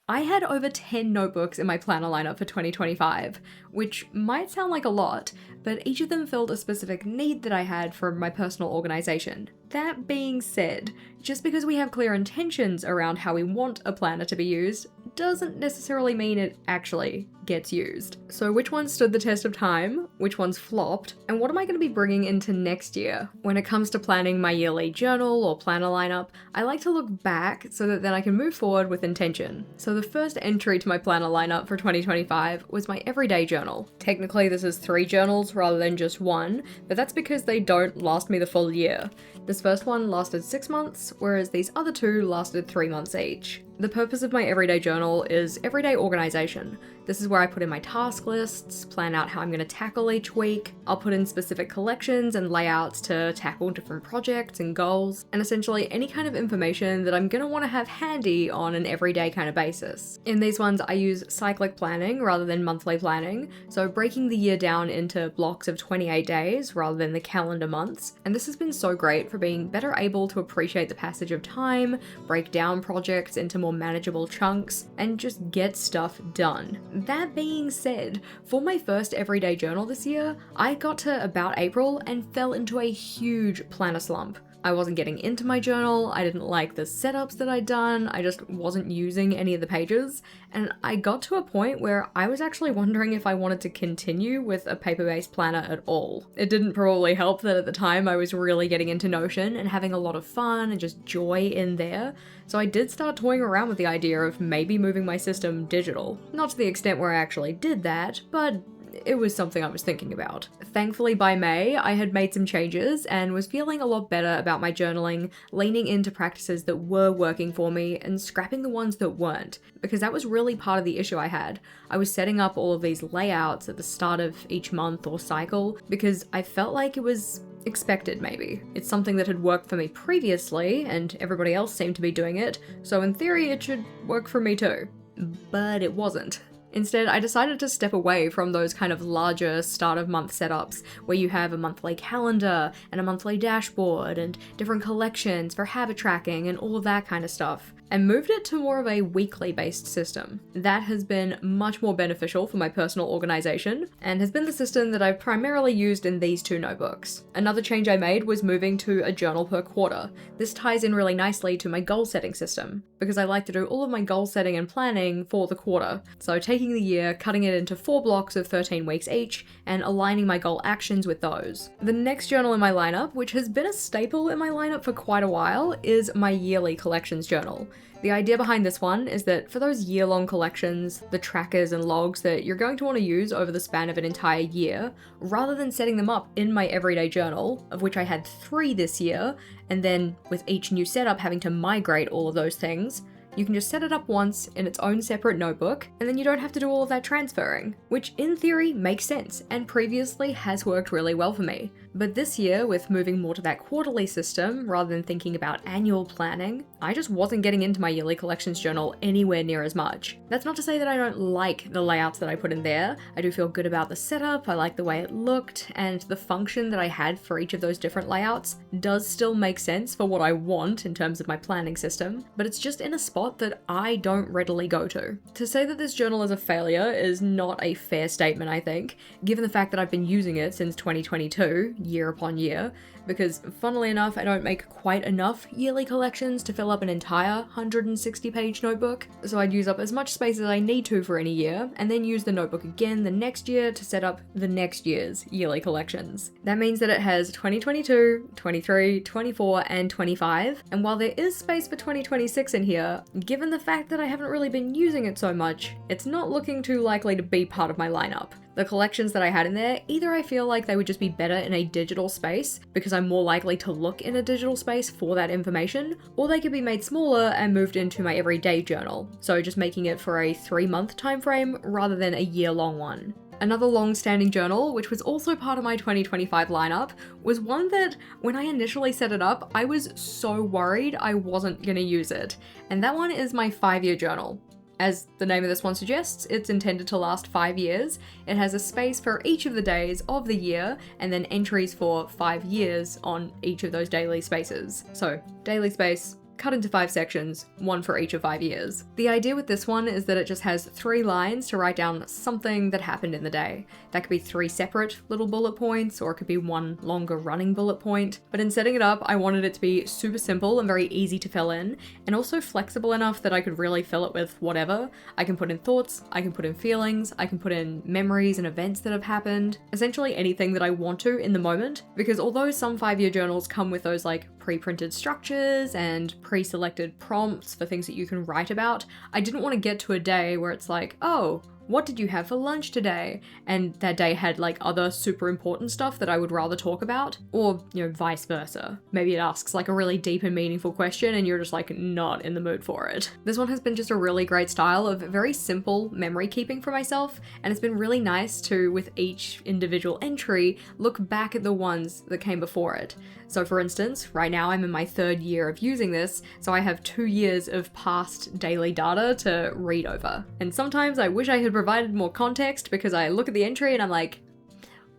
I had over 10 notebooks in my planner lineup for 2025, which might sound like a lot, but each of them filled a specific need that I had for my personal organization. That being said, just because we have clear intentions around how we want a planner to be used, doesn't necessarily mean it actually gets used. So which ones stood the test of time, which ones flopped, and what am I going to be bringing into next year? When it comes to planning my yearly journal or planner lineup, I like to look back so that then I can move forward with intention. So the first entry to my planner lineup for 2025 was my everyday journal. Technically this is 3 journals rather than just 1, but that's because they don't last me the full year. This first one lasted 6 months, whereas these other 2 lasted 3 months each. The purpose of my everyday journal is everyday organization. This is where I put in my task lists, plan out how I'm going to tackle each week. I'll put in specific collections and layouts to tackle different projects and goals, and essentially any kind of information that I'm going to want to have handy on an everyday kind of basis. In these ones, I use cyclic planning rather than monthly planning, so breaking the year down into blocks of 28 days rather than the calendar months, and this has been so great for being better able to appreciate the passage of time, break down projects into more manageable chunks, and just get stuff done. That being said, for my first everyday journal this year, I got to about April and fell into a huge planner slump. I wasn't getting into my journal, I didn't like the setups that I'd done, I just wasn't using any of the pages, and I got to a point where I was actually wondering if I wanted to continue with a paper-based planner at all. It didn't probably help that at the time I was really getting into Notion and having a lot of fun and just joy in there, so I did start toying around with the idea of maybe moving my system digital. Not to the extent where I actually did that, but it was something I was thinking about. Thankfully by May, I had made some changes and was feeling a lot better about my journaling, leaning into practices that were working for me and scrapping the ones that weren't, because that was really part of the issue I had. I was setting up all of these layouts at the start of each month or cycle because I felt like it was expected maybe. It's something that had worked for me previously and everybody else seemed to be doing it, so in theory it should work for me too. But it wasn't. Instead, I decided to step away from those kind of larger start of month setups where you have a monthly calendar and a monthly dashboard and different collections for habit tracking and all of that kind of stuff, and moved it to more of a weekly based system. That has been much more beneficial for my personal organization and has been the system that I've primarily used in these 2 notebooks. Another change I made was moving to a journal per quarter. This ties in really nicely to my goal setting system because I like to do all of my goal setting and planning for the quarter. So taking the year, cutting it into 4 blocks of 13 weeks each, and aligning my goal actions with those. The next journal in my lineup, which has been a staple in my lineup for quite a while, is my yearly collections journal. The idea behind this one is that for those year-long collections, the trackers and logs that you're going to want to use over the span of an entire year, rather than setting them up in my everyday journal, of which I had 3 this year, and then with each new setup having to migrate all of those things, you can just set it up once in its own separate notebook, and then you don't have to do all of that transferring, which in theory makes sense and previously has worked really well for me. But this year, with moving more to that quarterly system rather than thinking about annual planning, I just wasn't getting into my yearly collections journal anywhere near as much. That's not to say that I don't like the layouts that I put in there. I do feel good about the setup, I like the way it looked, and the function that I had for each of those different layouts does still make sense for what I want in terms of my planning system, but it's just in a spot that I don't readily go to. To say that this journal is a failure is not a fair statement, I think, given the fact that I've been using it since 2022, year upon year, because funnily enough, I don't make quite enough yearly collections to fill up an entire 160-page notebook, so I'd use up as much space as I need to for any year, and then use the notebook again the next year to set up the next year's yearly collections. That means that it has 2022, 23, 24, and 25, and while there is space for 2026 in here, given the fact that I haven't really been using it so much, it's not looking too likely to be part of my lineup. The collections that I had in there, either I feel like they would just be better in a digital space because I'm more likely to look in a digital space for that information, or they could be made smaller and moved into my everyday journal, so just making it for a 3-month time frame rather than a year-long one. Another long-standing journal, which was also part of my 2025 lineup, was one that, when I initially set it up, I was so worried I wasn't gonna use it, and that one is my 5-year journal. As the name of this one suggests, it's intended to last 5 years. It has a space for each of the days of the year, and then entries for 5 years on each of those daily spaces. So, daily space, cut into 5 sections, one for each of 5 years. The idea with this one is that it just has 3 lines to write down something that happened in the day. That could be 3 separate little bullet points, or it could be one longer running bullet point. But in setting it up, I wanted it to be super simple and very easy to fill in, and also flexible enough that I could really fill it with whatever. I can put in thoughts, I can put in feelings, I can put in memories and events that have happened, essentially anything that I want to in the moment, because although some 5-year journals come with those like pre-printed structures and pre-selected prompts for things that you can write about, I didn't want to get to a day where it's like, oh, what did you have for lunch today? And that day had like other super important stuff that I would rather talk about, or, you know, vice versa. Maybe it asks like a really deep and meaningful question and you're just like not in the mood for it. This one has been just a really great style of very simple memory keeping for myself, and it's been really nice to, with each individual entry, look back at the ones that came before it. So for instance, right now I'm in my 3rd year of using this, so I have 2 years of past daily data to read over. And sometimes I wish I had provided more context because I look at the entry and I'm like,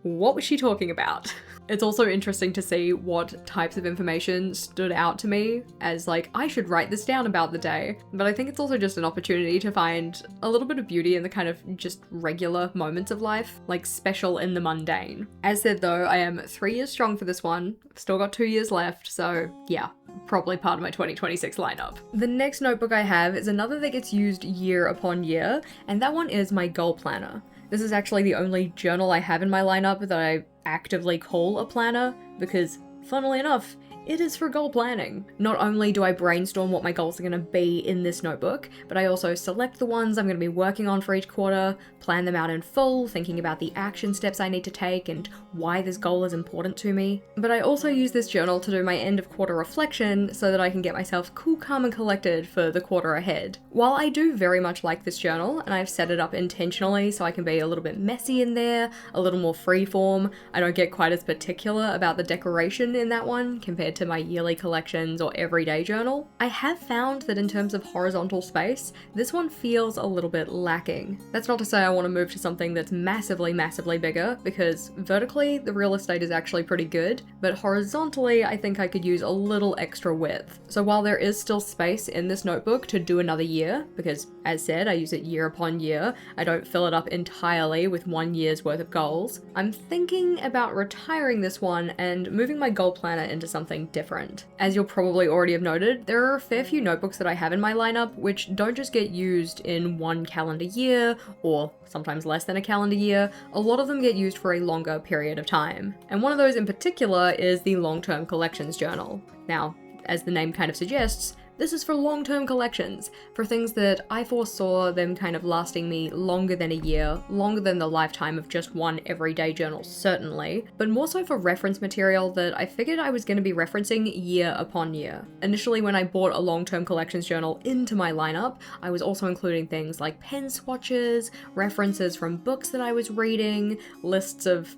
what was she talking about? It's also interesting to see what types of information stood out to me as like, I should write this down about the day. But I think it's also just an opportunity to find a little bit of beauty in the kind of just regular moments of life, like special in the mundane. As said though, I am 3 years strong for this one. I've still got 2 years left, so yeah, probably part of my 2026 lineup. The next notebook I have is another that gets used year upon year, and that one is my goal planner. This is actually the only journal I have in my lineup that I actively call a planner, because funnily enough, it is for goal planning. Not only do I brainstorm what my goals are going to be in this notebook, but I also select the ones I'm going to be working on for each quarter, plan them out in full, thinking about the action steps I need to take and why this goal is important to me. But I also use this journal to do my end of quarter reflection so that I can get myself cool, calm, and collected for the quarter ahead. While I do very much like this journal, and I've set it up intentionally so I can be a little bit messy in there, a little more freeform, I don't get quite as particular about the decoration in that one compared to my yearly collections or everyday journal, I have found that in terms of horizontal space, this one feels a little bit lacking. That's not to say I want to move to something that's massively, massively bigger, because vertically the real estate is actually pretty good, but horizontally I think I could use a little extra width. So while there is still space in this notebook to do another year, because as said, I use it year upon year, I don't fill it up entirely with 1 year's worth of goals, I'm thinking about retiring this one and moving my goal planner into something different. As you'll probably already have noted, there are a fair few notebooks that I have in my lineup which don't just get used in 1 calendar year, or sometimes less than a calendar year. A lot of them get used for a longer period of time. And one of those in particular is the long-term collections journal. Now, as the name kind of suggests, this is for long-term collections, for things that I foresaw them kind of lasting me longer than a year, longer than the lifetime of just one everyday journal certainly, but more so for reference material that I figured I was going to be referencing year upon year. Initially when I bought a long-term collections journal into my lineup, I was also including things like pen swatches, references from books that I was reading, lists of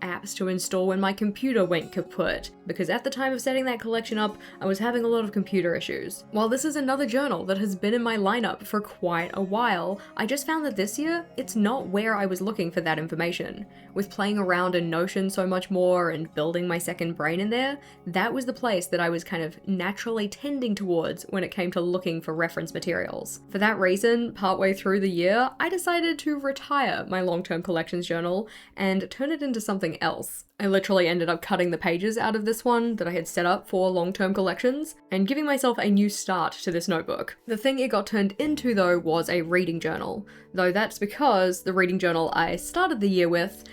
apps to install when my computer went kaput, because at the time of setting that collection up, I was having a lot of computer issues. While this is another journal that has been in my lineup for quite a while, I just found that this year, it's not where I was looking for that information. With playing around in Notion so much more and building my second brain in there, that was the place that I was kind of naturally tending towards when it came to looking for reference materials. For that reason, partway through the year, I decided to retire my long-term collections journal and turn it into something else. I literally ended up cutting the pages out of this one that I had set up for long-term collections and giving myself a new start to this notebook. The thing it got turned into though was a reading journal, though that's because the reading journal I started the year with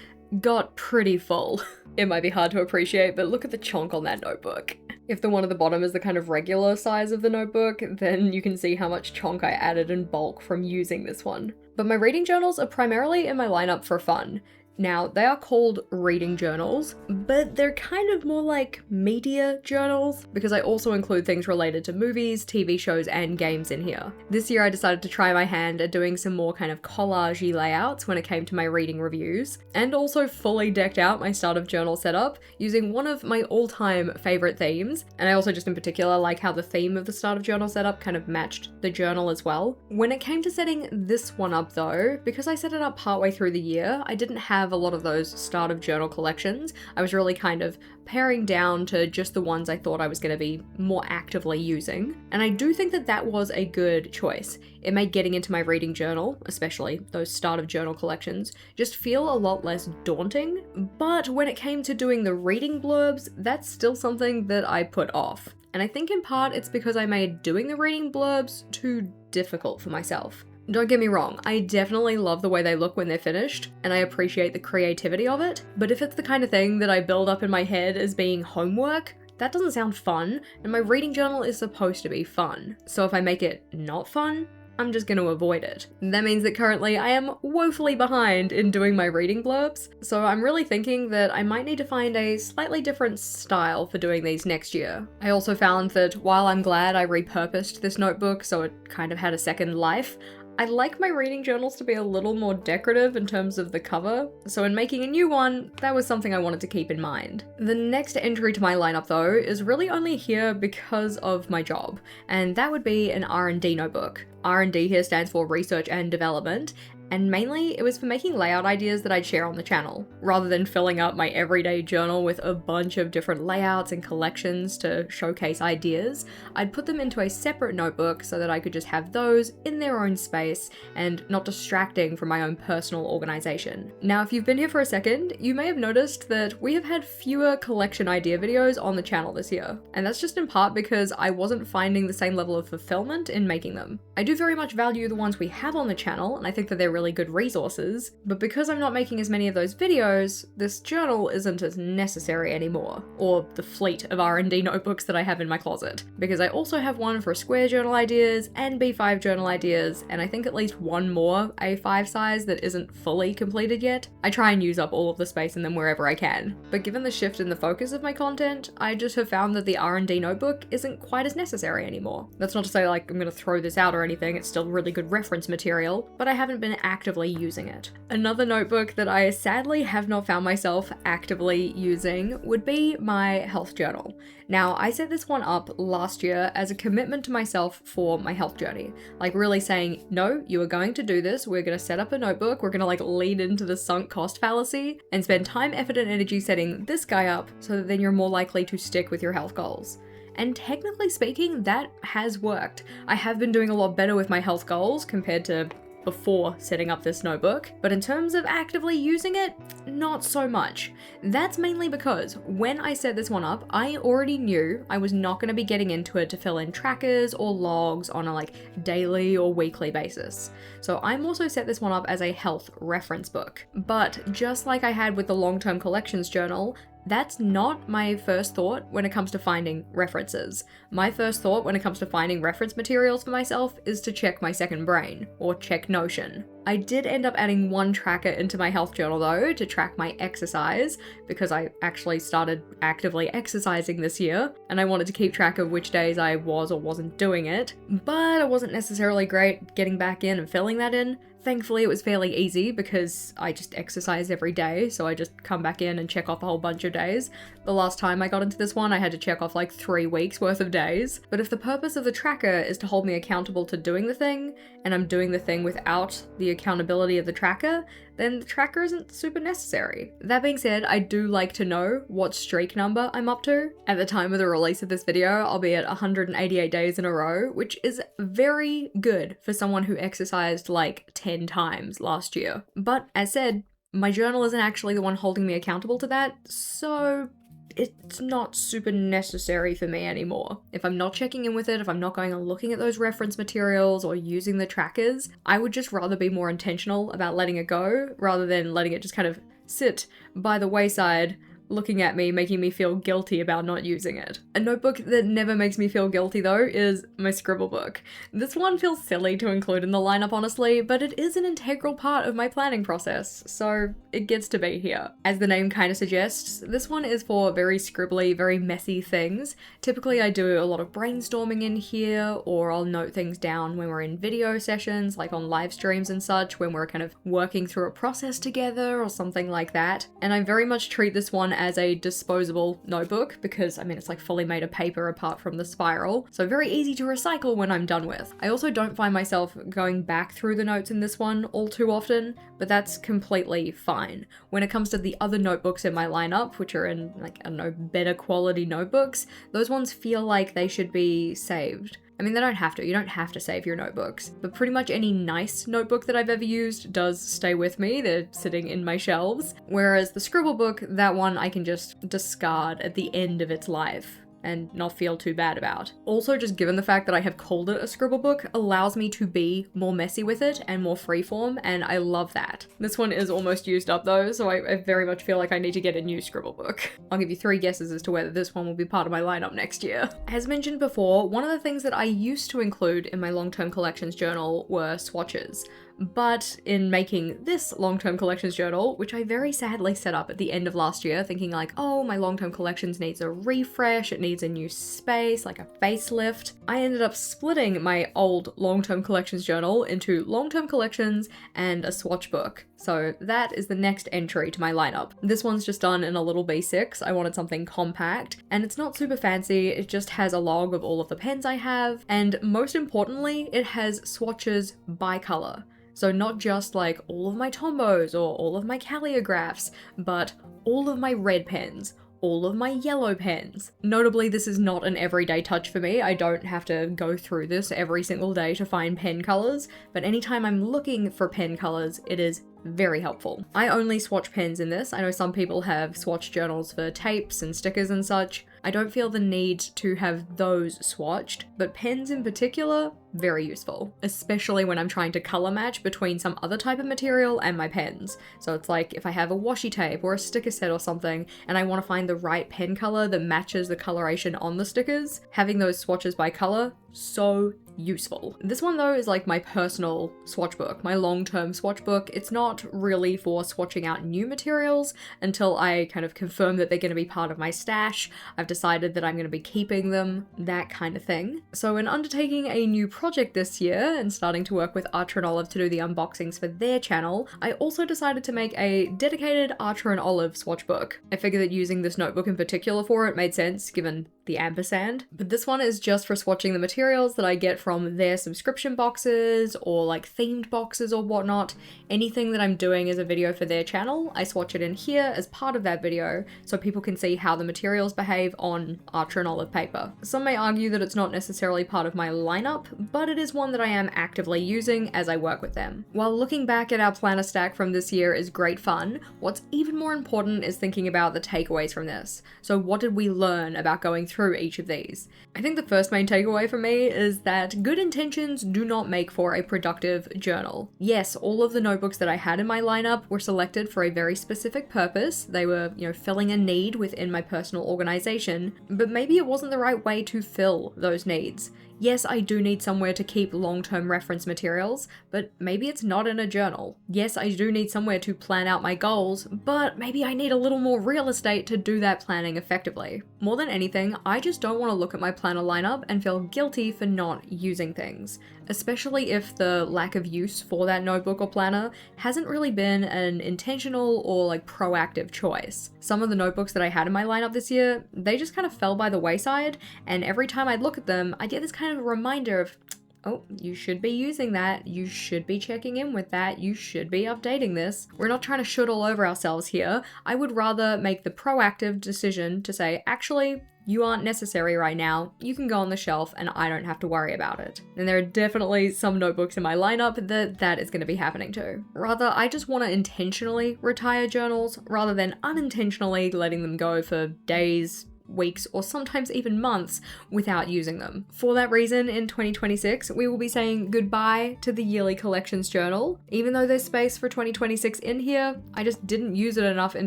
got pretty full. It might be hard to appreciate, but look at the chonk on that notebook. If the one at the bottom is the kind of regular size of the notebook, then you can see how much chonk I added in bulk from using this one. But my reading journals are primarily in my lineup for fun. Now, they are called reading journals, but they're kind of more like media journals because I also include things related to movies, TV shows, and games in here. This year I decided to try my hand at doing some more kind of collage-y layouts when it came to my reading reviews, and also fully decked out my start of journal setup using one of my all-time favorite themes, and I also just in particular like how the theme of the start of journal setup kind of matched the journal as well. When it came to setting this one up though, because I set it up partway through the year, I didn't have have a lot of those start of journal collections, I was really kind of paring down to just the ones I thought I was going to be more actively using. And I do think that that was a good choice. It made getting into my reading journal, especially those start of journal collections, just feel a lot less daunting. But when it came to doing the reading blurbs, that's still something that I put off. And I think in part it's because I made doing the reading blurbs too difficult for myself. Don't get me wrong, I definitely love the way they look when they're finished, and I appreciate the creativity of it, but if it's the kind of thing that I build up in my head as being homework, that doesn't sound fun, and my reading journal is supposed to be fun. So if I make it not fun, I'm just going to avoid it. That means that currently I am woefully behind in doing my reading blurbs, so I'm really thinking that I might need to find a slightly different style for doing these next year. I also found that while I'm glad I repurposed this notebook so it kind of had a second life, I like my reading journals to be a little more decorative in terms of the cover, so in making a new one, that was something I wanted to keep in mind. The next entry to my lineup though is really only here because of my job, and that would be an R&D notebook. R&D here stands for research and development, and mainly it was for making layout ideas that I'd share on the channel. Rather than filling up my everyday journal with a bunch of different layouts and collections to showcase ideas, I'd put them into a separate notebook so that I could just have those in their own space and not distracting from my own personal organization. Now, if you've been here for a second, you may have noticed that we have had fewer collection idea videos on the channel this year, and that's just in part because I wasn't finding the same level of fulfillment in making them. I do very much value the ones we have on the channel, and I think that they're really good resources, but because I'm not making as many of those videos, this journal isn't as necessary anymore, or the fleet of R&D notebooks that I have in my closet, because I also have one for square journal ideas and B5 journal ideas, and I think at least one more A5 size that isn't fully completed yet. I try and use up all of the space in them wherever I can, but given the shift in the focus of my content, I just have found that the R&D notebook isn't quite as necessary anymore. That's not to say like I'm gonna throw this out or anything, it's still really good reference material, but I haven't been actively using it. Another notebook that I sadly have not found myself actively using would be my health journal. Now, I set this one up last year as a commitment to myself for my health journey. Like really saying, no, you are going to do this, we're gonna set up a notebook, we're gonna like lean into the sunk cost fallacy and spend time, effort, and energy setting this guy up so that then you're more likely to stick with your health goals. And technically speaking, that has worked. I have been doing a lot better with my health goals compared to before setting up this notebook, but in terms of actively using it, not so much. That's mainly because when I set this one up, I already knew I was not going to be getting into it to fill in trackers or logs on a like daily or weekly basis. So I'm also set this one up as a health reference book. But just like I had with the long-term collections journal, that's not my first thought when it comes to finding references. My first thought when it comes to finding reference materials for myself is to check my second brain, or check Notion. I did end up adding one tracker into my health journal though to track my exercise, because I actually started actively exercising this year, and I wanted to keep track of which days I was or wasn't doing it, but I wasn't necessarily great getting back in and filling that in. Thankfully, it was fairly easy because I just exercise every day, so I just come back in and check off a whole bunch of days. The last time I got into this one, I had to check off like 3 weeks worth of days. But if the purpose of the tracker is to hold me accountable to doing the thing, and I'm doing the thing without the accountability of the tracker, then the tracker isn't super necessary. That being said, I do like to know what streak number I'm up to. At the time of the release of this video, I'll be at 188 days in a row, which is very good for someone who exercised like 10 times last year. But as said, my journal isn't actually the one holding me accountable to that, so it's not super necessary for me anymore. If I'm not checking in with it, if I'm not going and looking at those reference materials or using the trackers, I would just rather be more intentional about letting it go rather than letting it just kind of sit by the wayside, looking at me, making me feel guilty about not using it. A notebook that never makes me feel guilty though is my Scribble book. This one feels silly to include in the lineup honestly, but it is an integral part of my planning process, so it gets to be here. As the name kind of suggests, this one is for very scribbly, very messy things. Typically I do a lot of brainstorming in here, or I'll note things down when we're in video sessions, like on live streams and such, when we're kind of working through a process together or something like that. And I very much treat this one as a disposable notebook because, I mean, it's like fully made of paper apart from the spiral, so very easy to recycle when I'm done with. I also don't find myself going back through the notes in this one all too often, but that's completely fine. When it comes to the other notebooks in my lineup, which are in, like, I don't know, better quality notebooks, those ones feel like they should be saved. I mean, they don't have to. You don't have to save your notebooks, but pretty much any nice notebook that I've ever used does stay with me. They're sitting in my shelves. Whereas the Scribble book, that one I can just discard at the end of its life and not feel too bad about. Also, just given the fact that I have called it a Scribble book allows me to be more messy with it and more freeform, and I love that. This one is almost used up though, so I very much feel like I need to get a new Scribble book. I'll give you 3 guesses as to whether this one will be part of my lineup next year. As mentioned before, one of the things that I used to include in my long-term collections journal were swatches. But in making this long-term collections journal, which I very sadly set up at the end of last year, thinking like, oh, my long-term collections needs a refresh, it needs a new space, like a facelift, I ended up splitting my old long-term collections journal into long-term collections and a swatch book. So that is the next entry to my lineup. This one's just done in a little B6. I wanted something compact, and it's not super fancy, it just has a log of all of the pens I have, and most importantly, it has swatches by color. So not just like all of my Tombos or all of my calligraphs, but all of my red pens, all of my yellow pens. Notably, this is not an everyday touch for me. I don't have to go through this every single day to find pen colors, but anytime I'm looking for pen colors, it is very helpful. I only swatch pens in this. I know some people have swatch journals for tapes and stickers and such. I don't feel the need to have those swatched, but pens in particular, very useful, especially when I'm trying to color match between some other type of material and my pens. So it's like if I have a washi tape or a sticker set or something and I want to find the right pen color that matches the coloration on the stickers, having those swatches by color, so useful. This one though is like my personal swatch book, my long-term swatch book. It's not really for swatching out new materials until I kind of confirm that they're going to be part of my stash. I've decided that I'm going to be keeping them, that kind of thing. So in undertaking a new project this year and starting to work with Archer and Olive to do the unboxings for their channel, I also decided to make a dedicated Archer and Olive swatch book. I figured that using this notebook in particular for it made sense given the ampersand, but this one is just for swatching the materials that I get from their subscription boxes or like themed boxes or whatnot. Anything that I'm doing as a video for their channel, I swatch it in here as part of that video so people can see how the materials behave on Archer and Olive paper. Some may argue that it's not necessarily part of my lineup, but it is one that I am actively using as I work with them. While looking back at our planner stack from this year is great fun, what's even more important is thinking about the takeaways from this. So what did we learn about going through each of these? I think the first main takeaway for me is that good intentions do not make for a productive journal. Yes, all of the notebooks that I had in my lineup were selected for a very specific purpose. They were, filling a need within my personal organization, but maybe it wasn't the right way to fill those needs. Yes, I do need somewhere to keep long-term reference materials, but maybe it's not in a journal. Yes, I do need somewhere to plan out my goals, but maybe I need a little more real estate to do that planning effectively. More than anything, I just don't want to look at my planner lineup and feel guilty for not using things, especially if the lack of use for that notebook or planner hasn't really been an intentional or like proactive choice. Some of the notebooks that I had in my lineup this year, they just kind of fell by the wayside, and every time I'd look at them, I'd get this kind of a reminder of, oh, you should be using that, you should be checking in with that, you should be updating this. We're not trying to shoot all over ourselves here. I would rather make the proactive decision to say, actually, you aren't necessary right now, you can go on the shelf and I don't have to worry about it. And there are definitely some notebooks in my lineup that is going to be happening too. Rather, I just want to intentionally retire journals rather than unintentionally letting them go for days, weeks, or sometimes even months without using them. For that reason, in 2026, we will be saying goodbye to the yearly collections journal. Even though there's space for 2026 in here, I just didn't use it enough in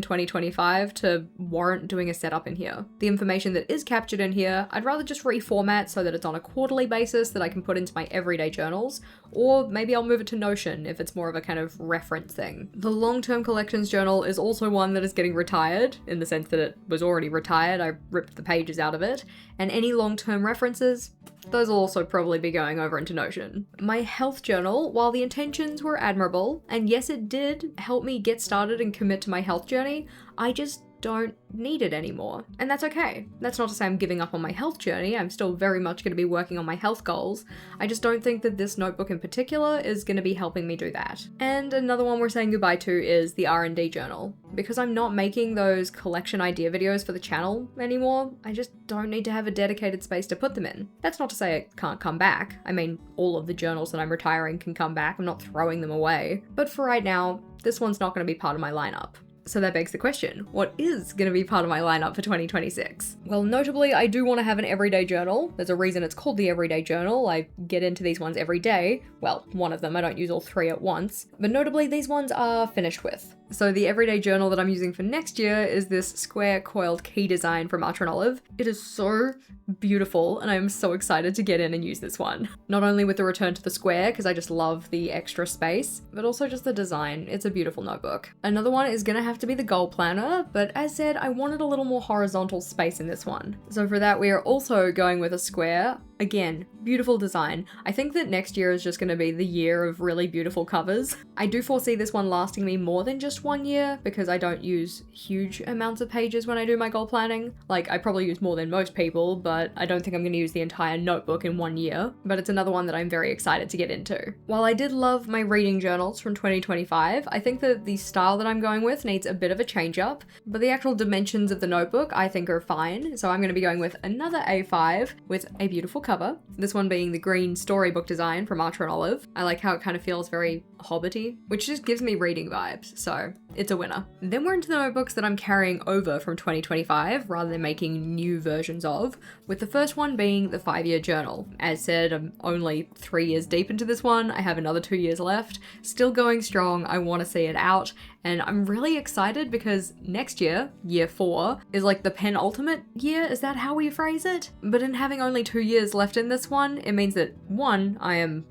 2025 to warrant doing a setup in here. The information that is captured in here, I'd rather just reformat so that it's on a quarterly basis that I can put into my everyday journals, or maybe I'll move it to Notion if it's more of a kind of reference thing. The long-term collections journal is also one that is getting retired, in the sense that it was already retired. I ripped the pages out of it, and any long-term references, those will also probably be going over into Notion. My health journal, while the intentions were admirable, and yes, it did help me get started and commit to my health journey, I just don't need it anymore. And that's okay. That's not to say I'm giving up on my health journey. I'm still very much going to be working on my health goals. I just don't think that this notebook in particular is going to be helping me do that. And another one we're saying goodbye to is the R&D journal. Because I'm not making those collection idea videos for the channel anymore, I just don't need to have a dedicated space to put them in. That's not to say it can't come back. I mean, all of the journals that I'm retiring can come back. I'm not throwing them away. But for right now, this one's not going to be part of my lineup. So that begs the question, what is going to be part of my lineup for 2026? Well, notably, I do want to have an everyday journal. There's a reason it's called the Everyday Journal. I get into these ones every day. Well, one of them, I don't use all three at once. But notably, these ones are finished with. So the everyday journal that I'm using for next year is this square coiled key design from Archer & Olive. It is so beautiful, and I'm so excited to get in and use this one. Not only with the return to the square, because I just love the extra space, but also just the design. It's a beautiful notebook. Another one is gonna have to be the goal planner, but as said, I wanted a little more horizontal space in this one. So for that, we are also going with a square. Again, beautiful design. I think that next year is just going to be the year of really beautiful covers. I do foresee this one lasting me more than just 1 year because I don't use huge amounts of pages when I do my goal planning. Like, I probably use more than most people, but I don't think I'm going to use the entire notebook in 1 year. But it's another one that I'm very excited to get into. While I did love my reading journals from 2025, I think that the style that I'm going with needs a bit of a change up, but the actual dimensions of the notebook I think are fine. So I'm going to be going with another A5 with a beautiful cover. This one being the green storybook design from Archer & Olive. I like how it kind of feels very hobbity, which just gives me reading vibes, so it's a winner. Then we're into the notebooks that I'm carrying over from 2025 rather than making new versions of, with the first one being the 5-year journal. As said, I'm only 3 years deep into this one. I have another 2 years left. Still going strong. I want to see it out. And I'm really excited because next year, year 4, is like the penultimate year. Is that how we phrase it? But in having only 2 years left in this one, it means that 1, I am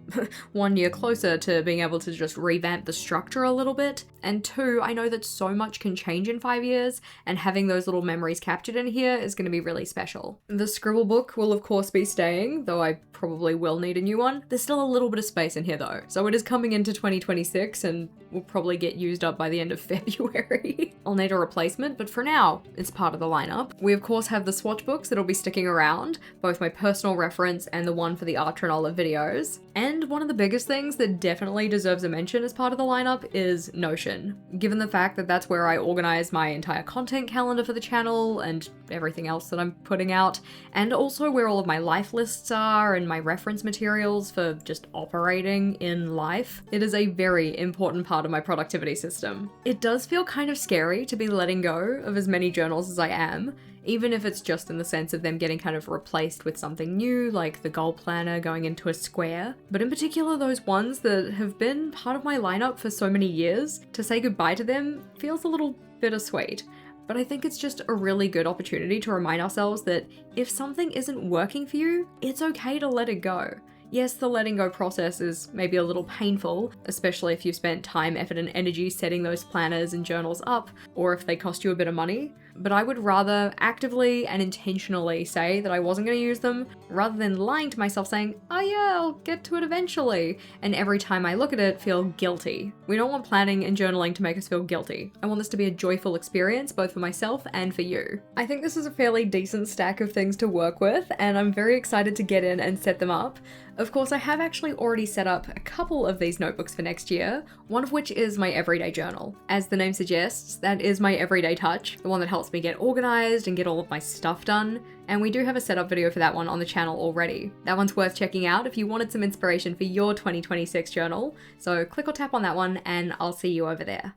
1 year closer to being able to just revamp the structure a little bit. And 2, I know that so much can change in 5 years, and having those little memories captured in here is going to be really special. The Scribble book will of course be staying, though I probably will need a new one. There's still a little bit of space in here though. So it is coming into 2026 and will probably get used up by the end of February. I'll need a replacement, but for now, it's part of the lineup. We of course have the Swatch books that'll be sticking around, both my personal reference and the one for the Archer & Olive videos. And one of the biggest things that definitely deserves a mention as part of the lineup is Notion. Given the fact that that's where I organize my entire content calendar for the channel and everything else that I'm putting out, and also where all of my life lists are and my reference materials for just operating in life, it is a very important part of my productivity system. It does feel kind of scary to be letting go of as many journals as I am, even if it's just in the sense of them getting kind of replaced with something new, like the goal planner going into a square. But in particular, those ones that have been part of my lineup for so many years, to say goodbye to them feels a little bittersweet. But I think it's just a really good opportunity to remind ourselves that if something isn't working for you, it's okay to let it go. Yes, the letting go process is maybe a little painful, especially if you've spent time, effort, and energy setting those planners and journals up, or if they cost you a bit of money. But I would rather actively and intentionally say that I wasn't going to use them, rather than lying to myself saying, oh yeah, I'll get to it eventually, and every time I look at it, feel guilty. We don't want planning and journaling to make us feel guilty. I want this to be a joyful experience, both for myself and for you. I think this is a fairly decent stack of things to work with, and I'm very excited to get in and set them up. Of course, I have actually already set up a couple of these notebooks for next year, one of which is my everyday journal. As the name suggests, that is my everyday touch, the one that helps me get organized and get all of my stuff done, and we do have a setup video for that one on the channel already. That one's worth checking out if you wanted some inspiration for your 2026 journal, so click or tap on that one and I'll see you over there.